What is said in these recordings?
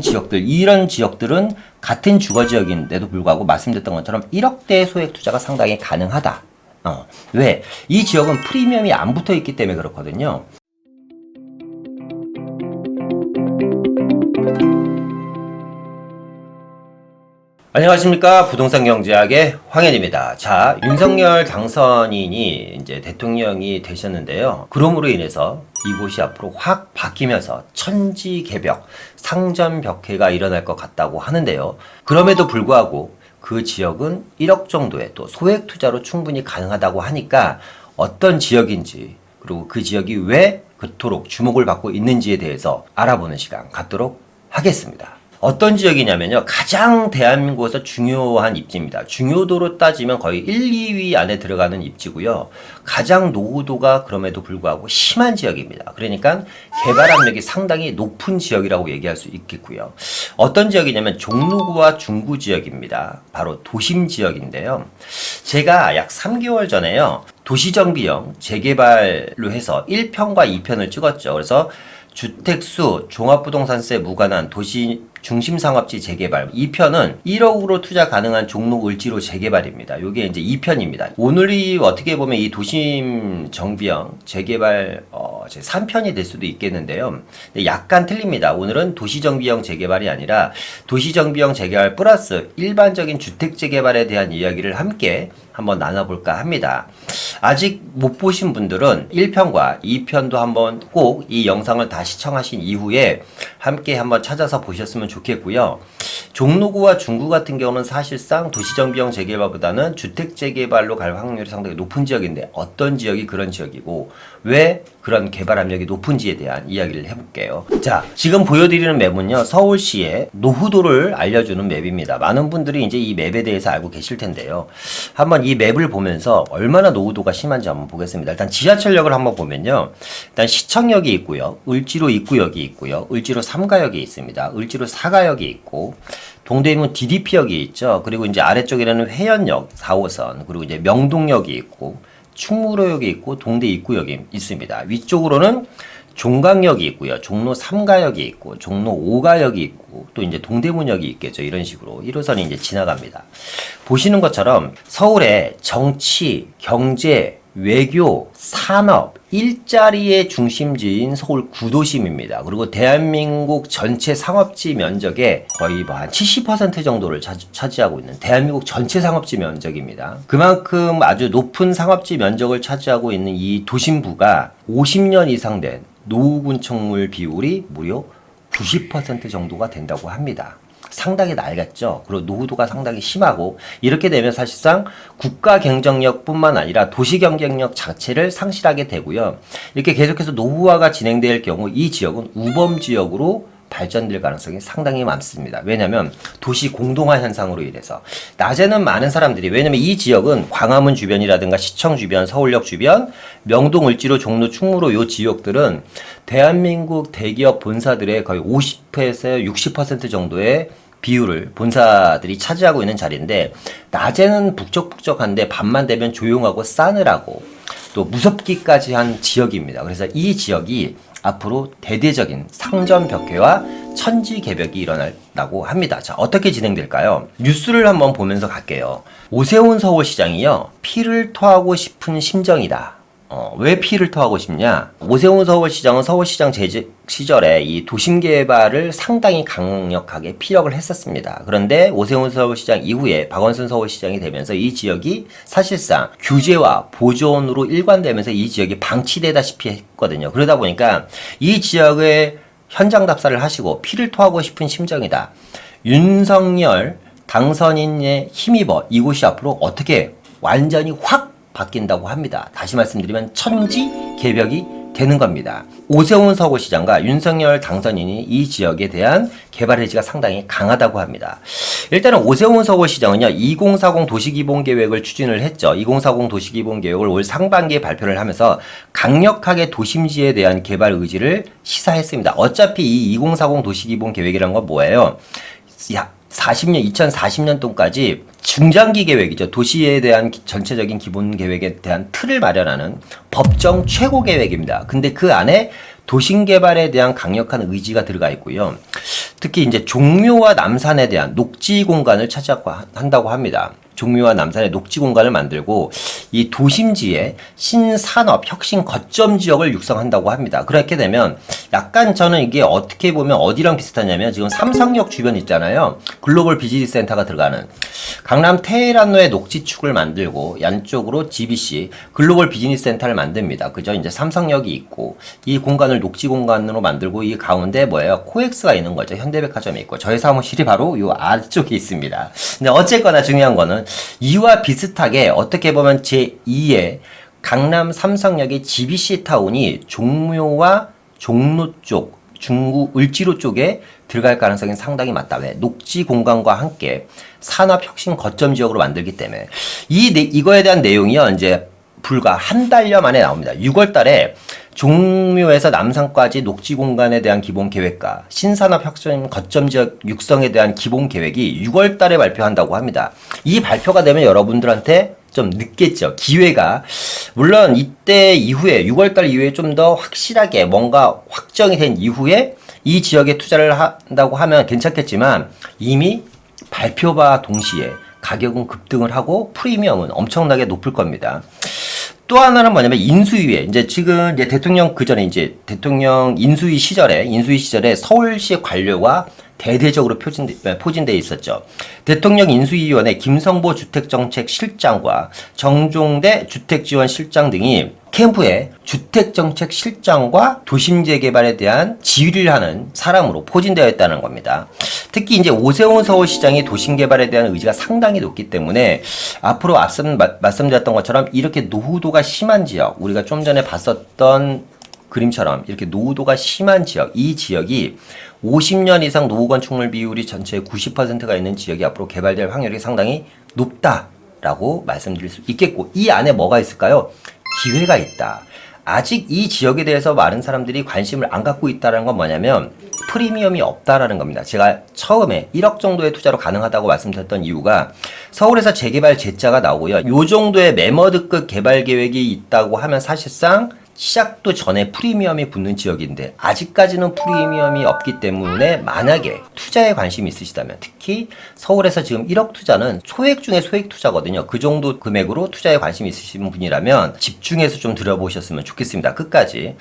지역들, 이런 지역들은 같은 주거 지역인데도 불구하고 말씀드렸던 것처럼 1억대 소액 투자가 상당히 가능하다. 왜? 이 지역은 프리미엄이 안 붙어 있기 때문에 그렇거든요. 안녕하십니까. 부동산 경제학의 황현입니다. 자, 윤석열 당선인이 이제 대통령이 되셨는데요. 그럼으로 인해서 이곳이 앞으로 확 바뀌면서 천지개벽, 상전벽해가 일어날 것 같다고 하는데요. 그럼에도 불구하고 그 지역은 1억 정도의 또 소액 투자로 충분히 가능하다고 하니까 어떤 지역인지, 그리고 그 지역이 왜 그토록 주목을 받고 있는지에 대해서 알아보는 시간 갖도록 하겠습니다. 어떤 지역이냐면요. 가장 대한민국에서 중요한 입지입니다. 중요도로 따지면 거의 1, 2위 안에 들어가는 입지고요. 가장 노후도가 그럼에도 불구하고 심한 지역입니다. 그러니까 개발 압력이 상당히 높은 지역이라고 얘기할 수 있겠고요. 어떤 지역이냐면 종로구와 중구 지역입니다. 바로 도심 지역인데요. 제가 약 3개월 전에요. 도시정비형 재개발로 해서 1편과 2편을 찍었죠. 그래서 주택수, 종합부동산세 무관한 도시 중심상업지 재개발 2편은 1억으로 투자 가능한 종로 을지로 재개발입니다. 이게 이제 2편입니다. 오늘이 어떻게 보면 이 도심 정비형 재개발 제 3편이 될 수도 있겠는데요. 약간 틀립니다. 오늘은 도시정비형 재개발이 아니라 도시정비형 재개발 플러스 일반적인 주택 재개발에 대한 이야기를 함께 한번 나눠볼까 합니다. 아직 못 보신 분들은 1편과 2편도 한번 꼭 이 영상을 다 시청하신 이후에 함께 한번 찾아서 보셨으면 좋겠고요. 종로구와 중구 같은 경우는 사실상 도시정비형 재개발보다는 주택 재개발로 갈 확률이 상당히 높은 지역인데 어떤 지역이 그런 지역이고 왜 그런 개발 압력이 높은지에 대한 이야기를 해볼게요. 자, 지금 보여드리는 맵은요. 서울시의 노후도를 알려주는 맵입니다. 많은 분들이 이제 이 맵에 대해서 알고 계실 텐데요. 한번 이 맵을 보면서 얼마나 노후도가 심한지 한번 보겠습니다. 일단 지하철역을 한번 보면요. 일단 시청역이 있고요. 을지로 입구역이 있고요. 을지로 3가역이 있습니다. 을지로 4가역이 있고 동대문 DDP역이 있죠. 그리고 이제 아래쪽에는 회원역 4호선, 그리고 이제 명동역이 있고 충무로역이 있고 동대 입구역이 있습니다. 위쪽으로는 종강역이 있고요. 종로 3가역이 있고 종로 5가역이 있고 또 이제 동대문역이 있겠죠. 이런 식으로 1호선이 이제 지나갑니다. 보시는 것처럼 서울의 정치, 경제, 외교, 산업, 일자리의 중심지인 서울 구도심입니다. 그리고 대한민국 전체 상업지 면적의 거의 한 70% 정도를 차지하고 있는 대한민국 전체 상업지 면적입니다. 그만큼 아주 높은 상업지 면적을 차지하고 있는 이 도심부가 50년 이상 된 노후군청물 비율이 무려 90% 정도가 된다고 합니다. 상당히 낡았죠. 그리고 노후도가 상당히 심하고 이렇게 되면 사실상 국가 경쟁력뿐만 아니라 도시 경쟁력 자체를 상실하게 되고요. 이렇게 계속해서 노후화가 진행될 경우 이 지역은 우범 지역으로 발전될 가능성이 상당히 많습니다. 왜냐하면 도시 공동화 현상으로 인해서 낮에는 많은 사람들이, 왜냐하면 이 지역은 광화문 주변이라든가 시청 주변, 서울역 주변, 명동, 을지로, 종로, 충무로 요 지역들은 대한민국 대기업 본사들의 거의 50에서 60% 정도의 비율을 본사들이 차지하고 있는 자리인데 낮에는 북적북적한데 밤만 되면 조용하고 싸늘하고 또 무섭기까지 한 지역입니다. 그래서 이 지역이 앞으로 대대적인 상전벽해와 천지개벽이 일어난다고 합니다. 자, 어떻게 진행될까요? 뉴스를 한번 보면서 갈게요. 오세훈 서울시장이요. 피를 토하고 싶은 심정이다. 왜 피를 토하고 싶냐? 오세훈 서울시장은 서울시장 재직 시절에 이 도심 개발을 상당히 강력하게 피력을 했었습니다. 그런데 오세훈 서울시장 이후에 박원순 서울시장이 되면서 이 지역이 사실상 규제와 보존으로 일관되면서 이 지역이 방치되다시피 했거든요. 그러다 보니까 이 지역의 현장 답사를 하시고 피를 토하고 싶은 심정이다. 윤석열 당선인에 힘입어 이곳이 앞으로 어떻게 완전히 확 바뀐다고 합니다. 다시 말씀드리면 천지개벽이 되는 겁니다. 오세훈 서울시장과 윤석열 당선인이 이 지역에 대한 개발 의지가 상당히 강하다고 합니다. 일단은 오세훈 서울시장은요, 2040 도시기본계획을 추진을 했죠. 2040 도시기본계획을 올 상반기에 발표를 하면서 강력하게 도심지에 대한 개발 의지를 시사했습니다. 어차피 이 2040 도시기본계획이란 건 뭐예요? 2040년도까지 중장기 계획이죠. 도시에 대한 전체적인 기본 계획에 대한 틀을 마련하는 법정 최고 계획입니다. 근데 그 안에 도심 개발에 대한 강력한 의지가 들어가 있고요. 특히 이제 종묘와 남산에 대한 녹지 공간을 차지하고 한다고 합니다. 종묘와 남산의 녹지 공간을 만들고 이 도심지의 신산업 혁신 거점 지역을 육성한다고 합니다. 그렇게 되면 약간 저는 이게 어떻게 보면 어디랑 비슷하냐면 지금 삼성역 주변 있잖아요. 글로벌 비즈니스 센터가 들어가는 강남 테헤란로의 녹지축을 만들고 양쪽으로 GBC 글로벌 비즈니스 센터를 만듭니다. 그죠? 이제 삼성역이 있고 이 공간을 녹지 공간으로 만들고 이 가운데 뭐예요? 코엑스가 있는 거죠. 현대백화점이 있고 저희 사무실이 바로 요 아래쪽에 있습니다. 근데 어쨌거나 중요한 거는 이와 비슷하게 어떻게 보면 제2의 강남 삼성역의 GBC 타운이 종묘와 종로 쪽, 중구 을지로 쪽에 들어갈 가능성이 상당히 많다. 왜? 녹지 공간과 함께 산업 혁신 거점 지역으로 만들기 때문에 이거에 대한 내용이요. 이제 불과 한 달여 만에 나옵니다. 6월 달에 종묘에서 남산까지 녹지 공간에 대한 기본 계획과 신산업 혁신 거점 지역 육성에 대한 기본 계획이 6월 달에 발표한다고 합니다. 이 발표가 되면 여러분들한테 좀 늦겠죠. 기회가. 물론 이때 이후에 6월 달 이후에 좀 더 확실하게 뭔가 확정이 된 이후에 이 지역에 투자를 한다고 하면 괜찮겠지만 이미 발표와 동시에 가격은 급등을 하고 프리미엄은 엄청나게 높을 겁니다. 또 하나는 뭐냐면 인수위에 이제 지금 이제 대통령 그 전에 이제 대통령 인수위 시절에 서울시 관료가 대대적으로 포진돼 있었죠. 대통령 인수위원회 김성보 주택정책실장과 정종대 주택지원실장 등이 캠프에 주택정책실장과 도심재개발에 대한 지휘를 하는 사람으로 포진되어 있다는 겁니다. 특히 이제 오세훈 서울시장이 도심개발에 대한 의지가 상당히 높기 때문에 앞으로 앞서 말씀드렸던 것처럼 이렇게 노후도가 심한 지역, 우리가 좀 전에 봤었던 그림처럼 이렇게 노후도가 심한 지역, 이 지역이 50년 이상 노후 건축물 비율이 전체의 90%가 있는 지역이 앞으로 개발될 확률이 상당히 높다라고 말씀드릴 수 있겠고, 이 안에 뭐가 있을까요? 기회가 있다. 아직 이 지역에 대해서 많은 사람들이 관심을 안 갖고 있다는 건 뭐냐면 프리미엄이 없다라는 겁니다. 제가 처음에 1억 정도의 투자로 가능하다고 말씀드렸던 이유가 서울에서 재개발 재자가 나오고요. 요 정도의 매머드급 개발 계획이 있다고 하면 사실상 시작도 전에 프리미엄이 붙는 지역인데 아직까지는 프리미엄이 없기 때문에 만약에 투자에 관심이 있으시다면 특히 서울에서 지금 1억 투자는 소액 중에 소액 투자거든요. 그 정도 금액으로 투자에 관심이 있으신 분이라면 집중해서 좀 들어보셨으면 좋겠습니다. 끝까지.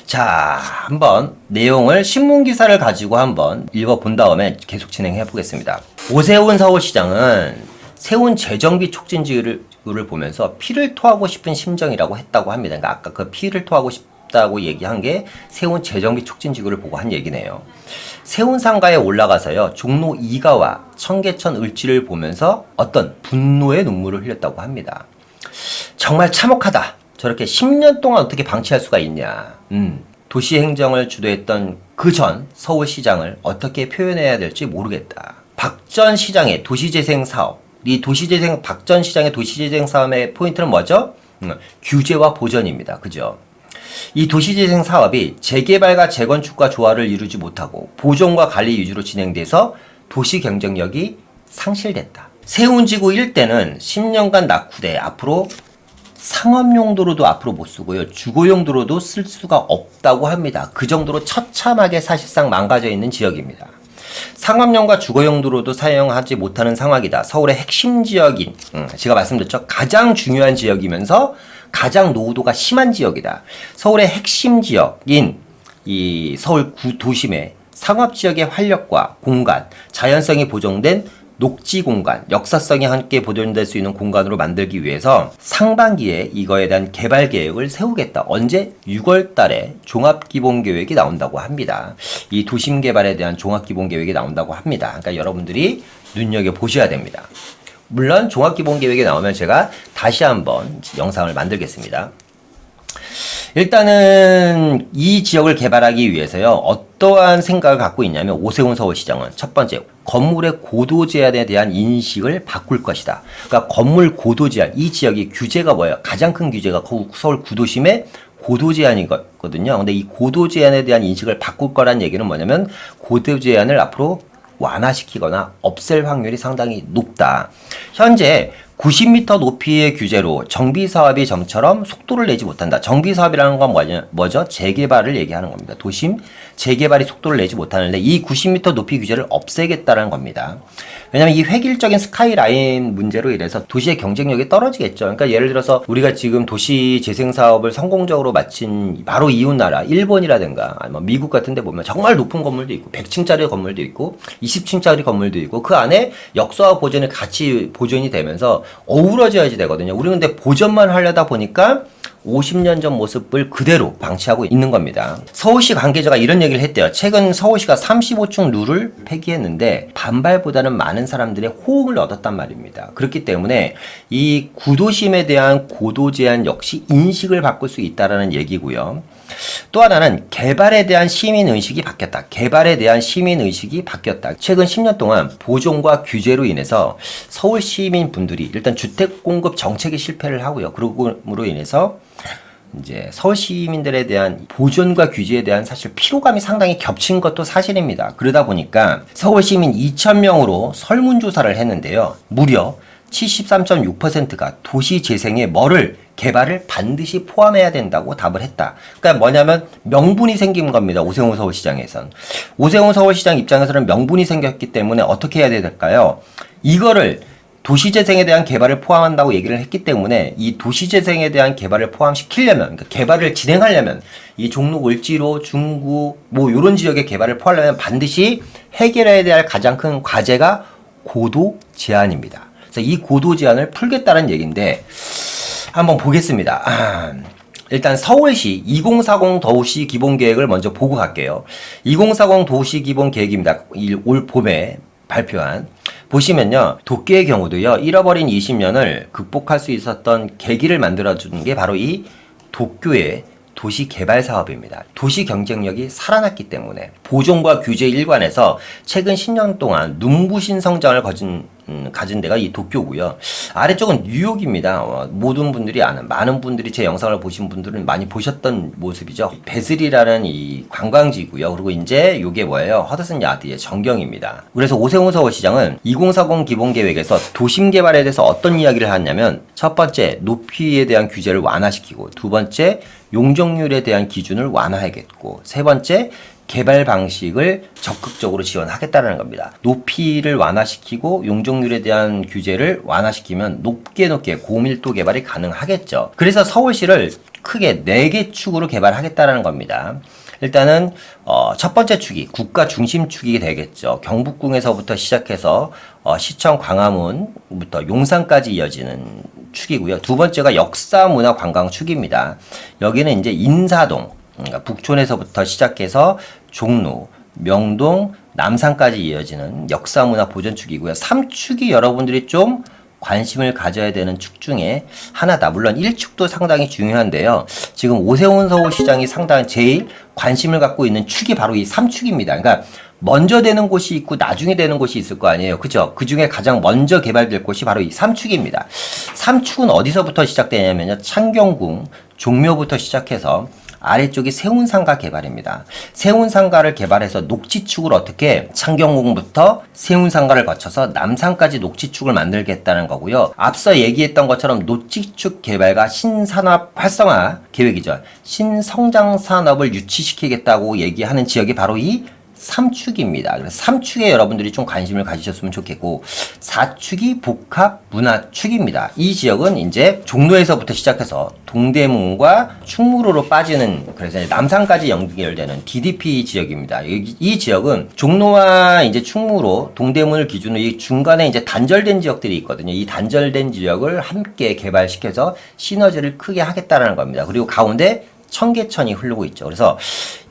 자, 한번 내용을 신문기사를 가지고 한번 읽어본 다음에 계속 진행해 보겠습니다. 오세훈 서울시장은 세운 재정비 촉진지를 보면서 피를 토하고 싶은 심정이라고 했다고 합니다. 그러니까 아까 그 피를 토하고 싶다고 얘기한 게 세운 재정비 촉진지구를 보고 한 얘기네요. 세운 상가에 올라가서요. 종로 2가와 청계천 을지를 보면서 어떤 분노의 눈물을 흘렸다고 합니다. 정말 참혹하다. 저렇게 10년 동안 어떻게 방치할 수가 있냐. 도시행정을 주도했던 그 전 서울시장을 어떻게 표현해야 될지 모르겠다. 박 전 시장의 도시재생 사업, 박 전 시장의 도시재생 사업의 포인트는 뭐죠? 규제와 보전입니다. 그죠? 이 도시재생 사업이 재개발과 재건축과 조화를 이루지 못하고 보존과 관리 위주로 진행돼서 도시 경쟁력이 상실됐다. 세운지구 일대는 10년간 낙후돼 앞으로 상업용도로도 앞으로 못 쓰고요. 주거용도로도 쓸 수가 없다고 합니다. 그 정도로 처참하게 사실상 망가져 있는 지역입니다. 상업용과 주거용도로도 사용하지 못하는 상황이다. 서울의 핵심 지역인, 제가 말씀드렸죠. 가장 중요한 지역이면서 가장 노후도가 심한 지역이다. 서울의 핵심 지역인 이 서울 도심의 상업지역의 활력과 공간, 자연성이 보존된 녹지 공간, 역사성이 함께 보존될 수 있는 공간으로 만들기 위해서 상반기에 이거에 대한 개발 계획을 세우겠다. 언제? 6월 달에 종합기본계획이 나온다고 합니다. 이 도심 개발에 대한 종합기본계획이 나온다고 합니다. 그러니까 여러분들이 눈여겨보셔야 됩니다. 물론 종합기본계획이 나오면 제가 다시 한번 영상을 만들겠습니다. 일단은 이 지역을 개발하기 위해서요. 어떠한 생각을 갖고 있냐면 오세훈 서울시장은 첫 번째 건물의 고도 제한에 대한 인식을 바꿀 것이다. 그러니까 건물 고도 제한, 이 지역이 규제가 뭐예요? 가장 큰 규제가 서울 구도심의 고도 제한이거든요. 근데 이 고도 제한에 대한 인식을 바꿀 거란 얘기는 뭐냐면 고도 제한을 앞으로 완화시키거나 없앨 확률이 상당히 높다. 현재 90m 높이의 규제로 정비사업이 점처럼 속도를 내지 못한다. 정비사업이라는 건 뭐죠? 재개발을 얘기하는 겁니다. 도심 재개발이 속도를 내지 못하는데 이 90m 높이 규제를 없애겠다는 겁니다. 왜냐하면 이 획일적인 스카이라인 문제로 인해서 도시의 경쟁력이 떨어지겠죠. 그러니까 예를 들어서 우리가 지금 도시 재생 사업을 성공적으로 마친 바로 이웃 나라 일본이라든가 아니면 미국 같은 데 보면 정말 높은 건물도 있고 100층짜리 건물도 있고 20층짜리 건물도 있고 그 안에 역사와 보존이 같이 보존이 되면서 어우러져야지 되거든요. 우리 근데 보존만 하려다 보니까 50년 전 모습을 그대로 방치하고 있는 겁니다. 서울시 관계자가 이런 얘기를 했대요. 최근 서울시가 35층 룰을 폐기했는데 반발보다는 많은 사람들의 호응을 얻었단 말입니다. 그렇기 때문에 이 구도심에 대한 고도 제한 역시 인식을 바꿀 수 있다는 얘기고요. 또 하나는 개발에 대한 시민의식이 바뀌었다. 개발에 대한 시민의식이 바뀌었다. 최근 10년 동안 보존과 규제로 인해서 서울 시민분들이 일단 주택 공급 정책에 실패를 하고요. 그러므로 인해서 이제 서울 시민들에 대한 보존과 규제에 대한 사실 피로감이 상당히 겹친 것도 사실입니다. 그러다 보니까 서울 시민 2,000명으로 설문조사를 했는데요. 무려 73.6%가 도시 재생에 개발을 반드시 포함해야 된다고 답을 했다. 그러니까 뭐냐면 명분이 생긴 겁니다. 오세훈 서울시장에선. 오세훈 서울시장 입장에서는 명분이 생겼기 때문에 어떻게 해야 될까요? 이거를 도시재생에 대한 개발을 포함한다고 얘기를 했기 때문에 이 도시재생에 대한 개발을 포함시키려면, 그러니까 개발을 진행하려면 이 종로 을지로 중구 뭐 이런 지역의 개발을 포함하려면 반드시 해결해야 될 가장 큰 과제가 고도 제한입니다. 그래서 이 고도 제한을 풀겠다는 얘기인데 한번 보겠습니다. 일단 서울시 2040 도시 기본 계획을 먼저 보고 갈게요. 2040 도시 기본 계획입니다. 올 봄에 발표한. 보시면요. 도쿄의 경우도요. 잃어버린 20년을 극복할 수 있었던 계기를 만들어주는 게 바로 이 도쿄의 도시 개발 사업입니다. 도시 경쟁력이 살아났기 때문에 보존과 규제 일관에서 최근 10년 동안 눈부신 성장을 가진 데가 이 도쿄고요. 아래쪽은 뉴욕입니다. 모든 분들이 아는, 많은 분들이 제 영상을 보신 분들은 많이 보셨던 모습이죠. 베슬이라는 이 관광지고요. 그리고 이제 요게 뭐예요? 허드슨 야드의 전경입니다. 그래서 오세훈 서울시장은 2040 기본계획에서 도심 개발에 대해서 어떤 이야기를 하냐면 첫 번째, 높이에 대한 규제를 완화시키고 두 번째, 용적률에 대한 기준을 완화하겠고 세 번째, 개발 방식을 적극적으로 지원하겠다는 겁니다. 높이를 완화시키고 용적률에 대한 규제를 완화시키면 높게 고밀도 개발이 가능하겠죠. 그래서 서울시를 크게 4개 축으로 개발하겠다는 겁니다. 일단은 첫 번째 축이 국가 중심 축이 되겠죠. 경북궁에서부터 시작해서 시청 광화문부터 용산까지 이어지는 축이고요. 두 번째가 역사문화 관광 축입니다. 여기는 이제 인사동, 그러니까 북촌에서부터 시작해서 종로, 명동, 남산까지 이어지는 역사문화 보존축이고요. 3축이 여러분들이 좀 관심을 가져야 되는 축 중에 하나다. 물론 1축도 상당히 중요한데요. 지금 오세훈 서울시장이 상당히 제일 관심을 갖고 있는 축이 바로 이 3축입니다. 그러니까 먼저 되는 곳이 있고 나중에 되는 곳이 있을 거 아니에요. 그죠? 그 중에 가장 먼저 개발될 곳이 바로 이 3축입니다. 3축은 어디서부터 시작되냐면요. 창경궁, 종묘부터 시작해서 아래쪽이 세운상가 개발입니다. 세운상가를 개발해서 녹지축을 어떻게 창경궁부터 세운상가를 거쳐서 남산까지 녹지축을 만들겠다는 거고요. 앞서 얘기했던 것처럼 녹지축 개발과 신산업 활성화 계획이죠. 신성장 산업을 유치시키겠다고 얘기하는 지역이 바로 이 3축입니다. 그래서 3축에 여러분들이 좀 관심을 가지셨으면 좋겠고 4축이 복합문화축입니다. 이 지역은 이제 종로에서부터 시작해서 동대문과 충무로로 빠지는 그래서 남산까지 연결되는 DDP 지역입니다. 이 지역은 종로와 이제 충무로, 동대문을 기준으로 이 중간에 이제 단절된 지역들이 있거든요. 이 단절된 지역을 함께 개발시켜서 시너지를 크게 하겠다는 겁니다. 그리고 가운데 청계천이 흐르고 있죠. 그래서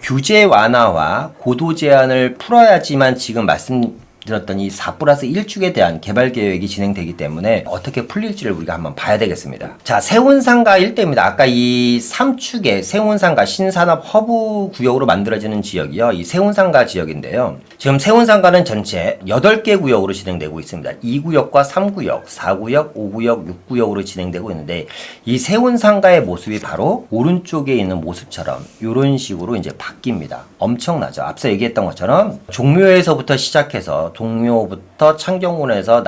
규제 완화와 고도 제한을 풀어야지만 지금 말씀드렸던 이 4+1축에 대한 개발 계획이 진행되기 때문에 어떻게 풀릴지를 우리가 한번 봐야 되겠습니다. 자, 세운상가 일대입니다. 아까 이 3축의 세운상가 신산업 허브 구역으로 만들어지는 지역이요. 이 세운상가 지역인데요. 지금 세운상가는 전체 8개 구역으로 진행되고 있습니다. 2구역과 3구역, 4구역, 5구역, 6구역으로 진행되고 있는데 이 세운상가의 모습이 바로 오른쪽에 있는 모습처럼 이런 식으로 이제 바뀝니다. 엄청나죠. 앞서 얘기했던 것처럼 종묘에서부터 시작해서 동묘부터 창경군에서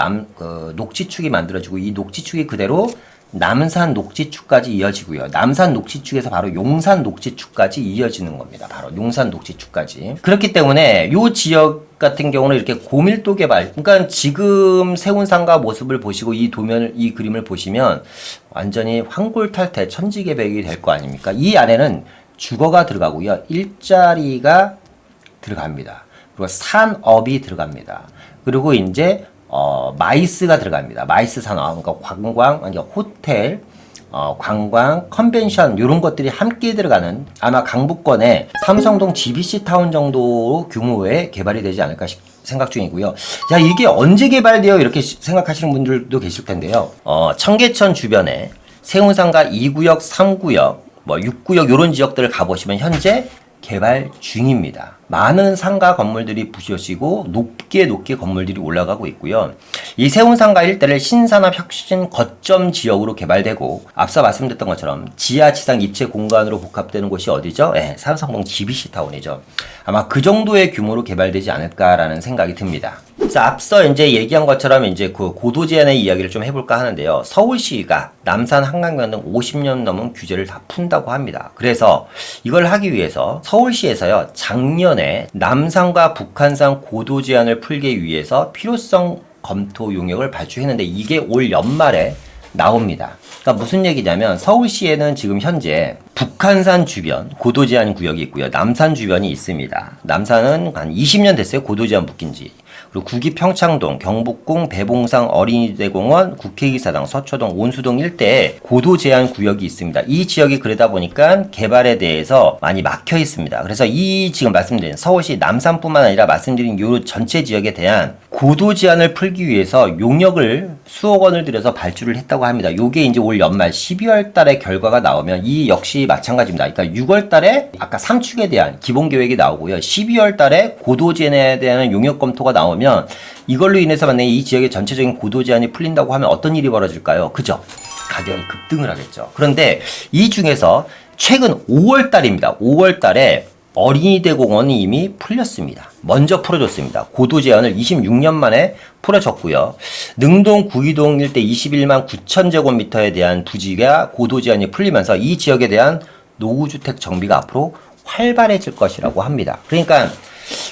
녹지축이 만들어지고 이 녹지축이 그대로 남산 녹지축까지 이어지고요. 남산 녹지축에서 바로 용산 녹지축까지 이어지는 겁니다. 바로 용산 녹지축까지. 그렇기 때문에 이 지역 같은 경우는 이렇게 고밀도 개발, 그러니까 지금 세운상가 모습을 보시고 이 그림을 보시면 완전히 황골탈태 천지개벽이 될 거 아닙니까? 이 안에는 주거가 들어가고요. 일자리가 들어갑니다. 그리고 산업이 들어갑니다. 그리고 이제 마이스가 들어갑니다. 마이스 산업, 그러니까 관광, 아니 호텔, 관광, 컨벤션 이런 것들이 함께 들어가는 아마 강북권의 삼성동 GBC 타운 정도 규모의 개발이 되지 않을까 생각 중이고요. 자, 이게 언제 개발되어 이렇게 생각하시는 분들도 계실 텐데요. 청계천 주변에 세운상가 2구역, 3구역, 6구역 이런 지역들을 가보시면 현재 개발 중입니다. 많은 상가 건물들이 부셔지고 높게 건물들이 올라가고 있고요. 이 세운상가 일대를 신산업 혁신 거점 지역으로 개발되고 앞서 말씀드렸던 것처럼 지하 지상 입체 공간으로 복합되는 곳이 어디죠? 삼성동 GBC 타운이죠. 아마 그 정도의 규모로 개발되지 않을까라는 생각이 듭니다. 자, 앞서 이제 얘기한 것처럼 이제 그 고도 제한의 이야기를 좀 해볼까 하는데요. 서울시가 남산 한강변 등 50년 넘은 규제를 다 푼다고 합니다. 그래서 이걸 하기 위해서 서울시에서요, 작년에 남산과 북한산 고도 제한을 풀기 위해서 필요성 검토 용역을 발주했는데 이게 올 연말에 나옵니다. 그러니까 무슨 얘기냐면 서울시에는 지금 현재 북한산 주변 고도 제한 구역이 있고요. 남산 주변이 있습니다. 남산은 한 20년 됐어요. 고도 제한 묶인 지. 그리고 구기 평창동, 경북궁, 배봉상 어린이대공원, 국회의사당, 서초동, 온수동 일대에 고도 제한 구역이 있습니다. 이 지역이 그러다 보니까 개발에 대해서 많이 막혀 있습니다. 그래서 이 지금 말씀드린 서울시 남산뿐만 아니라 말씀드린 요 전체 지역에 대한 고도 제한을 풀기 위해서 용역을 수억 원을 들여서 발주를 했다고 합니다. 요게 이제 올 연말 12월 달에 결과가 나오면 이 역시 마찬가지입니다. 그러니까 6월 달에 아까 3축에 대한 기본 계획이 나오고요. 12월 달에 고도 제한에 대한 용역 검토가 나오면 이걸로 인해서 만약에 이 지역의 전체적인 고도 제한이 풀린다고 하면 어떤 일이 벌어질까요? 그죠? 가격이 급등을 하겠죠. 그런데 이 중에서 최근 5월 달입니다. 5월 달에 어린이대공원이 이미 풀렸습니다. 먼저 풀어줬습니다. 고도 제한을 26년 만에 풀어줬고요. 능동 구이동 일대 21만 9천 제곱미터에 대한 부지가 고도 제한이 풀리면서 이 지역에 대한 노후주택 정비가 앞으로 활발해질 것이라고 합니다. 그러니까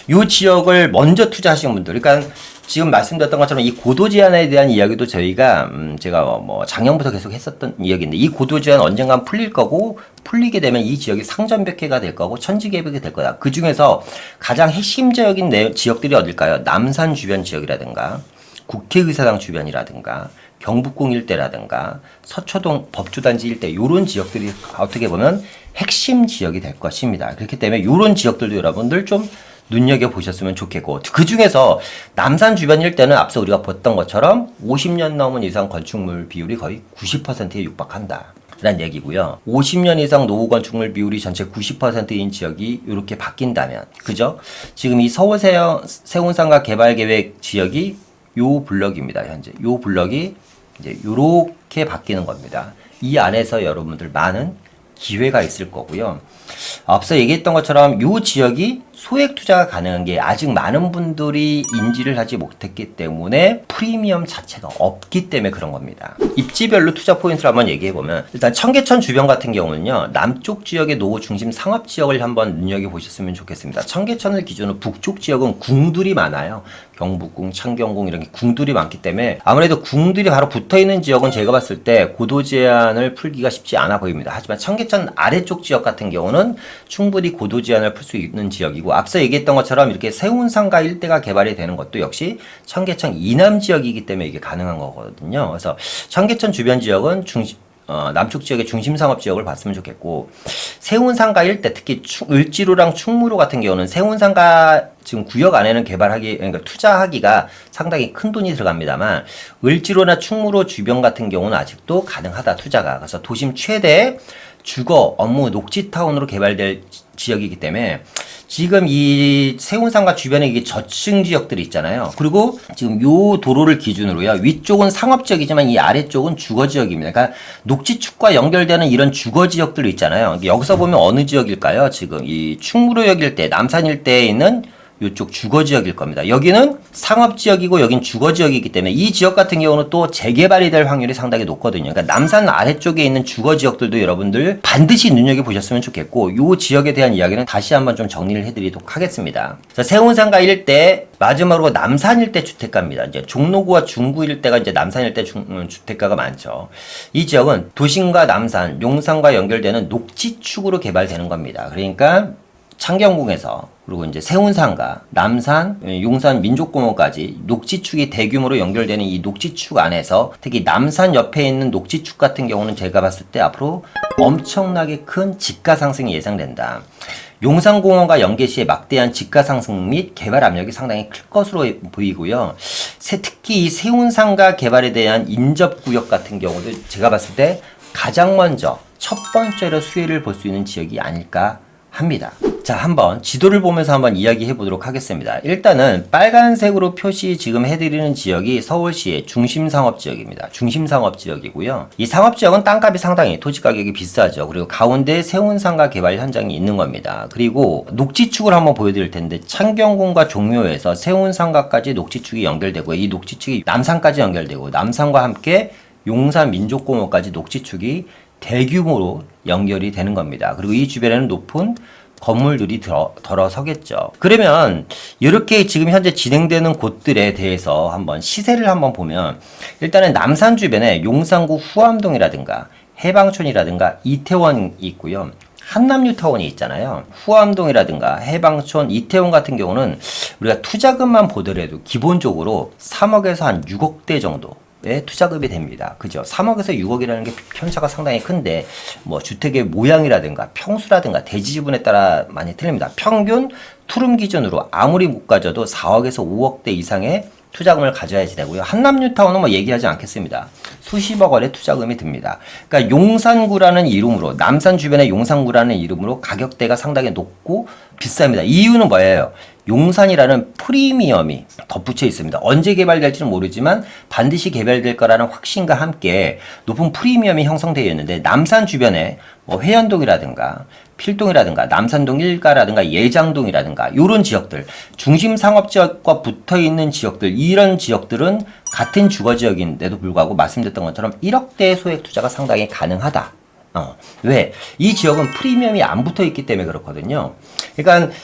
이 지역을 먼저 투자하시는 분들, 그러니까 지금 말씀드렸던 것처럼 이 고도 제한에 대한 이야기도 저희가 제가 작년부터 계속 했었던 이야기인데 이 고도 제한 언젠간 풀릴 거고 풀리게 되면 이 지역이 상전벽해가 될 거고 천지개벽이 될 거다. 그 중에서 가장 핵심적인 지역들이 어딜까요? 남산 주변 지역이라든가 국회의사당 주변이라든가 경북궁 일대라든가 서초동 법주단지 일대 이런 지역들이 어떻게 보면 핵심 지역이 될 것입니다. 그렇기 때문에 이런 지역들도 여러분들 좀 눈여겨보셨으면 좋겠고 그 중에서 남산 주변 일대는 앞서 우리가 봤던 것처럼 50년 넘은 이상 건축물 비율이 거의 90%에 육박한다 라는 얘기고요. 50년 이상 노후 건축물 비율이 전체 90%인 지역이 이렇게 바뀐다면 그죠? 지금 이 서울 세운상가 개발계획 지역이 요 블럭입니다. 현재 요 블럭이 이제 요렇게 바뀌는 겁니다. 이 안에서 여러분들 많은 기회가 있을 거고요. 앞서 얘기했던 것처럼 이 지역이 소액 투자가 가능한 게 아직 많은 분들이 인지를 하지 못했기 때문에 프리미엄 자체가 없기 때문에 그런 겁니다. 입지별로 투자 포인트를 한번 얘기해보면 일단 청계천 주변 같은 경우는요. 남쪽 지역의 노후 중심 상업 지역을 한번 눈여겨보셨으면 좋겠습니다. 청계천을 기준으로 북쪽 지역은 궁들이 많아요. 경북궁, 창경궁 이런 게 궁들이 많기 때문에 아무래도 궁들이 바로 붙어있는 지역은 제가 봤을 때 고도 제한을 풀기가 쉽지 않아 보입니다. 하지만 청계천 아래쪽 지역 같은 경우는 충분히 고도 제한을 풀 수 있는 지역이고 앞서 얘기했던 것처럼 이렇게 세운상가 일대가 개발이 되는 것도 역시 청계천 이남 지역이기 때문에 이게 가능한 거거든요. 그래서 청계천 주변 지역은 남쪽 지역의 중심 상업 지역을 봤으면 좋겠고 세운상가 일대 특히 을지로랑 충무로 같은 경우는 세운상가 지금 구역 안에는 그러니까 투자하기가 상당히 큰 돈이 들어갑니다만 을지로나 충무로 주변 같은 경우는 아직도 가능하다 투자가. 그래서 도심 최대 주거, 업무, 녹지타운으로 개발될 지역이기 때문에 지금 이 세운상가 주변에 이게 저층 지역들이 있잖아요. 그리고 지금 요 도로를 기준으로요. 위쪽은 상업지역이지만 이 아래쪽은 주거지역입니다. 그러니까 녹지축과 연결되는 이런 주거지역들 있잖아요. 여기서 보면 어느 지역일까요? 지금 이 충무로역 일대, 남산 일대에 있는 이쪽 주거지역일 겁니다. 여기는 상업지역이고 여긴 주거지역이기 때문에 이 지역 같은 경우는 또 재개발이 될 확률이 상당히 높거든요. 그러니까 남산 아래쪽에 있는 주거지역들도 여러분들 반드시 눈여겨보셨으면 좋겠고 이 지역에 대한 이야기는 다시 한번 좀 정리를 해드리도록 하겠습니다. 자, 세운상가 일대 마지막으로 남산 일대 주택가입니다. 이제 종로구와 중구 일대가 이제 남산 일대 주택가가 많죠. 이 지역은 도심과 남산, 용산과 연결되는 녹지축으로 개발되는 겁니다. 그러니까 창경궁에서 그리고 이제 세운상가, 남산, 용산 민족공원까지 녹지축이 대규모로 연결되는 이 녹지축 안에서 특히 남산 옆에 있는 녹지축 같은 경우는 제가 봤을 때 앞으로 엄청나게 큰 집가 상승이 예상된다. 용산공원과 연계 시에 막대한 집가 상승 및 개발 압력이 상당히 클 것으로 보이고요. 특히 이 세운상가 개발에 대한 인접구역 같은 경우도 제가 봤을 때 가장 먼저 첫 번째로 수혜를 볼 수 있는 지역이 아닐까 합니다. 자, 한번 지도를 보면서 한번 이야기해 보도록 하겠습니다. 일단은 빨간색으로 표시 지금 해드리는 지역이 서울시의 중심상업지역입니다. 중심상업지역이고요. 이 상업지역은 땅값이 상당히 토지 가격이 비싸죠. 그리고 가운데 세운상가 개발 현장이 있는 겁니다. 그리고 녹지축을 한번 보여드릴 텐데 창경궁과 종묘에서 세운상가까지 녹지축이 연결되고 이 녹지축이 남산까지 연결되고 남산과 함께 용산 민족공원까지 녹지축이 대규모로 연결이 되는 겁니다. 그리고 이 주변에는 높은 건물들이 들어서겠죠. 그러면 이렇게 지금 현재 진행되는 곳들에 대해서 한번 시세를 한번 보면 일단은 남산 주변에 용산구 후암동이라든가 해방촌이라든가 이태원이 있고요. 한남뉴타운이 있잖아요. 후암동이라든가 해방촌, 이태원 같은 경우는 우리가 투자금만 보더라도 기본적으로 3억에서 한 6억대 정도 투자금이 됩니다. 그죠? 3억에서 6억이라는 게 편차가 상당히 큰데, 뭐, 주택의 모양이라든가 평수라든가 대지 지분에 따라 많이 틀립니다. 평균 투룸 기준으로 아무리 못 가져도 4억에서 5억대 이상의 투자금을 가져야지 되고요. 한남뉴타운은 뭐 얘기하지 않겠습니다. 수십억 원의 투자금이 듭니다. 그러니까 용산구라는 이름으로, 남산 주변의 용산구라는 이름으로 가격대가 상당히 높고 비쌉니다. 이유는 뭐예요? 용산이라는 프리미엄이 덧붙여 있습니다. 언제 개발될지는 모르지만 반드시 개발될 거라는 확신과 함께 높은 프리미엄이 형성되어 있는데 남산 주변에 뭐 회원동이라든가 필동이라든가 남산동 1가라든가 예장동이라든가 이런 지역들 중심 상업지역과 붙어있는 지역들 이런 지역들은 같은 주거지역인데도 불구하고 말씀드렸던 것처럼 1억대의 소액 투자가 상당히 가능하다. 왜? 이 지역은 프리미엄이 안 붙어있기 때문에 그렇거든요. 그러니까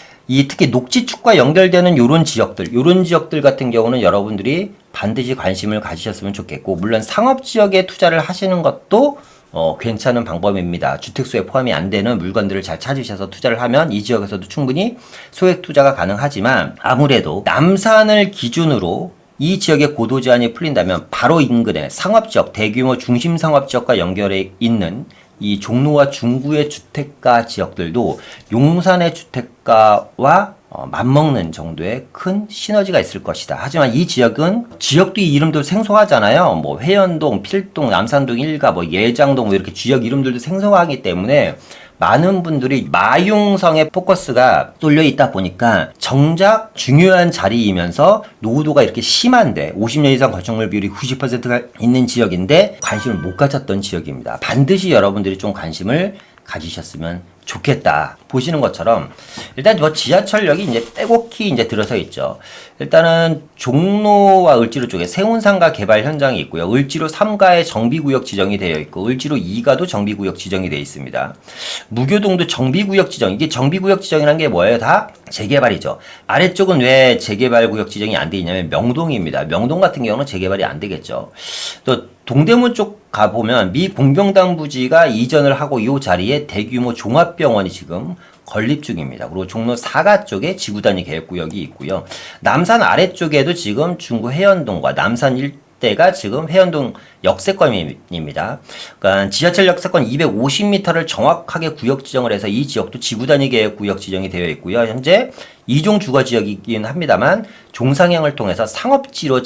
특히 녹지축과 연결되는 요런 지역들 같은 경우는 여러분들이 반드시 관심을 가지셨으면 좋겠고, 물론 상업지역에 투자를 하시는 것도 괜찮은 방법입니다. 주택수에 포함이 안 되는 물건들을 잘 찾으셔서 투자를 하면 이 지역에서도 충분히 소액 투자가 가능하지만 아무래도 남산을 기준으로 이 지역의 고도 제한이 풀린다면 바로 인근에 상업지역, 대규모 중심 상업지역과 연결해 있는 이 종로와 중구의 주택가 지역들도 용산의 주택가와 맞먹는 정도의 큰 시너지가 있을 것이다. 하지만 이 지역은 지역도 이름도 생소하잖아요. 뭐 회원동, 필동, 남산동 1가, 뭐 예장동 뭐 이렇게 지역 이름들도 생소하기 때문에 많은 분들이 마용성의 포커스가 쏠려 있다 보니까 정작 중요한 자리이면서 노후도가 이렇게 심한데 50년 이상 건축물 비율이 90%가 있는 지역인데 관심을 못 가졌던 지역입니다. 반드시 여러분들이 좀 관심을 가지셨으면 좋겠다. 보시는 것처럼 일단 뭐 지하철역이 이제 빼곡히 이제 들어서 있죠. 일단은 종로와 을지로 쪽에 세운상가 개발 현장이 있고요. 을지로 3가에 정비구역 지정이 되어 있고 을지로 2가도 정비구역 지정이 되어 있습니다. 무교동도 정비구역 지정. 이게 정비구역 지정이라는 게 뭐예요? 다 재개발이죠. 아래쪽은 왜 재개발구역 지정이 안 돼 있냐면 명동입니다. 명동 같은 경우는 재개발이 안 되겠죠. 또 동대문 쪽 가보면 미 공병당 부지가 이전을 하고 이 자리에 대규모 종합병원이 지금 건립 중입니다. 그리고 종로 4가 쪽에 지구단위 계획구역이 있고요. 남산 아래쪽에도 지금 중구 해연동과 남산 일대가 지금 해연동 역세권입니다. 그러니까 지하철 역세권 250m를 정확하게 구역 지정을 해서 이 지역도 지구단위 계획구역 지정이 되어 있고요. 현재 2종 주거지역이긴 합니다만 종상향을 통해서 상업지로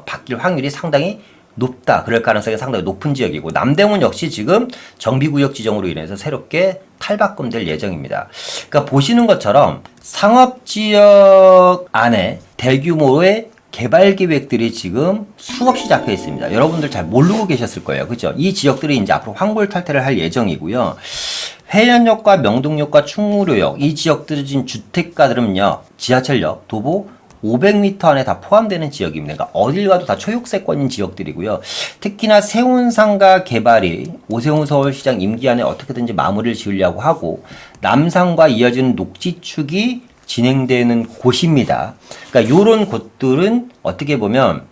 바뀔 확률이 상당히 높다. 그럴 가능성이 상당히 높은 지역이고 남대문 역시 지금 정비구역 지정으로 인해서 새롭게 탈바꿈될 예정입니다. 그러니까 보시는 것처럼 상업지역 안에 대규모의 개발 계획들이 지금 수없이 잡혀 있습니다. 여러분들 잘 모르고 계셨을 거예요. 그죠? 이 지역들이 이제 앞으로 황골 탈퇴를 할 예정이고요. 회원역과 명동역과 충무로역 이 지역들은 주택가들은요 지하철역, 도보 500m 안에 다 포함되는 지역입니다. 그러니까 어딜 가도 다 초역세권인 지역들이고요. 특히나 세운상가 개발이 오세훈 서울시장 임기 안에 어떻게든지 마무리를 지으려고 하고 남산과 이어지는 녹지축이 진행되는 곳입니다. 그러니까 이런 곳들은 어떻게 보면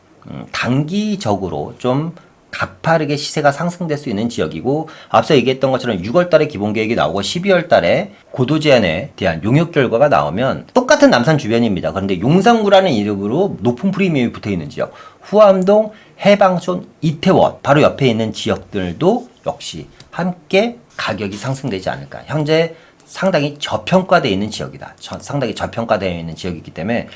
단기적으로 좀 가파르게 시세가 상승될 수 있는 지역이고 앞서 얘기했던 것처럼 6월 달에 기본계획이 나오고 12월 달에 고도 제한에 대한 용역 결과가 나오면 똑같은 남산 주변입니다. 그런데 용산구라는 이름으로 높은 프리미엄이 붙어 있는 지역, 후암동, 해방촌, 이태원 바로 옆에 있는 지역들도 역시 함께 가격이 상승되지 않을까. 현재 상당히 저평가되어 있는 지역이다. 상당히 저평가되어 있는 지역이기 때문에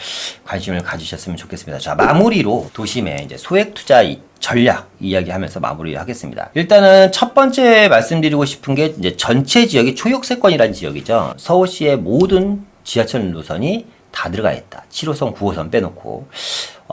관심을 가지셨으면 좋겠습니다. 자, 마무리로 도심의 이제 소액 투자 전략 이야기하면서 마무리하겠습니다. 일단은 첫 번째 말씀드리고 싶은 게 이제 전체 지역이 초역세권이라는 지역이죠. 서울시의 모든 지하철 노선이 다 들어가 있다. 7호선, 9호선 빼놓고.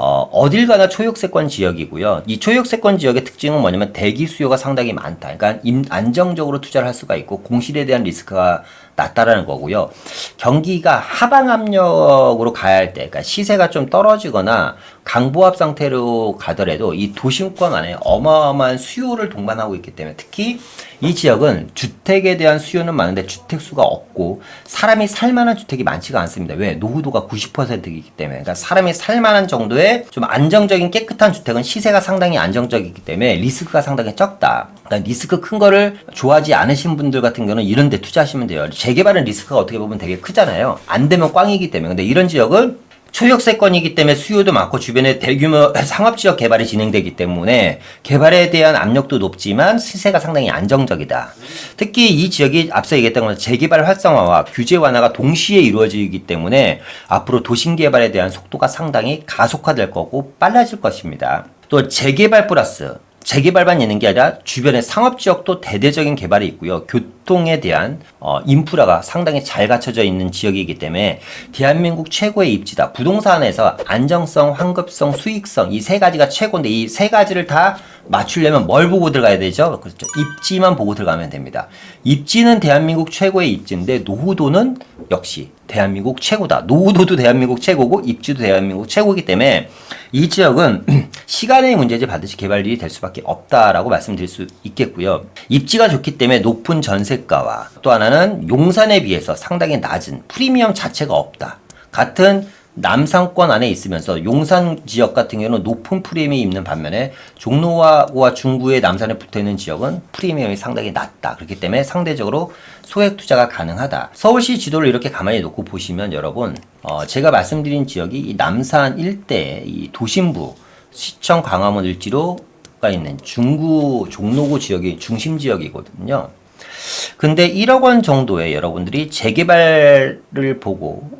어딜 가나 초역세권 지역이고요. 이 초역세권 지역의 특징은 뭐냐면 대기 수요가 상당히 많다. 그러니까 안정적으로 투자를 할 수가 있고 공실에 대한 리스크가 낮다라는 거고요. 경기가 하방 압력으로 가야 할 때, 그러니까 시세가 좀 떨어지거나 강보합 상태로 가더라도 이 도심권 안에 어마어마한 수요를 동반하고 있기 때문에 특히 이 지역은 주택에 대한 수요는 많은데 주택 수가 없고 사람이 살만한 주택이 많지가 않습니다. 왜? 노후도가 90%이기 때문에. 그러니까 사람이 살만한 정도의 좀 안정적인 깨끗한 주택은 시세가 상당히 안정적이기 때문에 리스크가 상당히 적다. 그러니까 리스크 큰 거를 좋아하지 않으신 분들 같은 경우는 이런 데 투자하시면 돼요. 재개발은 리스크가 어떻게 보면 되게 크잖아요. 안 되면 꽝이기 때문에. 근데 이런 지역은 초역세권이기 때문에 수요도 많고 주변에 대규모 상업지역 개발이 진행되기 때문에 개발에 대한 압력도 높지만 시세가 상당히 안정적이다. 특히 이 지역이 앞서 얘기했던 것처럼 재개발 활성화와 규제 완화가 동시에 이루어지기 때문에 앞으로 도심 개발에 대한 속도가 상당히 가속화될 거고 빨라질 것입니다. 또 재개발 플러스 재개발만 있는 게 아니라 주변의 상업지역도 대대적인 개발이 있고요. 교통에 대한 인프라가 상당히 잘 갖춰져 있는 지역이기 때문에 대한민국 최고의 입지다. 부동산에서 안정성, 환급성, 수익성 이 세 가지가 최고인데 이 세 가지를 다 맞추려면 뭘 보고 들어가야 되죠? 그렇죠. 입지만 보고 들어가면 됩니다. 입지는 대한민국 최고의 입지인데 노후도는 역시 대한민국 최고다. 노후도도 대한민국 최고고 입지도 대한민국 최고이기 때문에 이 지역은 시간의 문제지 반드시 개발이 될 수밖에 없다라고 말씀드릴 수 있겠고요. 입지가 좋기 때문에 높은 전세가와 또 하나는 용산에 비해서 상당히 낮은 프리미엄 자체가 없다. 같은 남산권 안에 있으면서 용산 지역 같은 경우는 높은 프리미엄이 있는 반면에 종로와 중구의 남산에 붙어있는 지역은 프리미엄이 상당히 낮다. 그렇기 때문에 상대적으로 소액 투자가 가능하다. 서울시 지도를 이렇게 가만히 놓고 보시면 여러분 제가 말씀드린 지역이 이 남산 일대 이 도심부 시청 광화문 을지로가 있는 중구 종로구 지역이 중심 지역이거든요. 근데 1억 원 정도의 여러분들이 재개발을 보고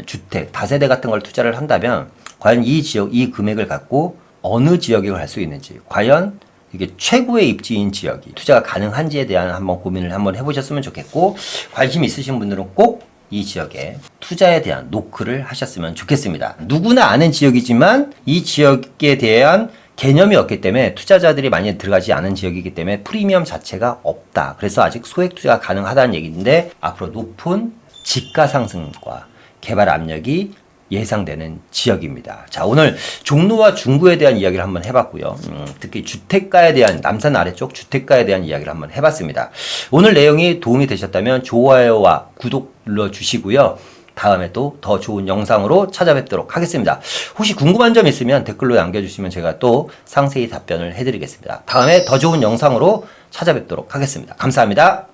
주택, 다세대 같은 걸 투자를 한다면 과연 이 지역, 이 금액을 갖고 어느 지역에 갈 수 있는지 과연 이게 최고의 입지인 지역이 투자가 가능한지에 대한 한번 고민을 한번 해보셨으면 좋겠고 관심 있으신 분들은 꼭 이 지역에 투자에 대한 노크를 하셨으면 좋겠습니다. 누구나 아는 지역이지만 이 지역에 대한 개념이 없기 때문에 투자자들이 많이 들어가지 않은 지역이기 때문에 프리미엄 자체가 없다. 그래서 아직 소액 투자가 가능하다는 얘기인데 앞으로 높은 집가 상승과 개발 압력이 예상되는 지역입니다. 자, 오늘 종로와 중구에 대한 이야기를 한번 해봤고요. 특히 주택가에 대한 남산 아래쪽 주택가에 대한 이야기를 한번 해봤습니다. 오늘 내용이 도움이 되셨다면 좋아요와 구독 눌러주시고요. 다음에 또 더 좋은 영상으로 찾아뵙도록 하겠습니다. 혹시 궁금한 점 있으면 댓글로 남겨주시면 제가 또 상세히 답변을 해드리겠습니다. 다음에 더 좋은 영상으로 찾아뵙도록 하겠습니다. 감사합니다.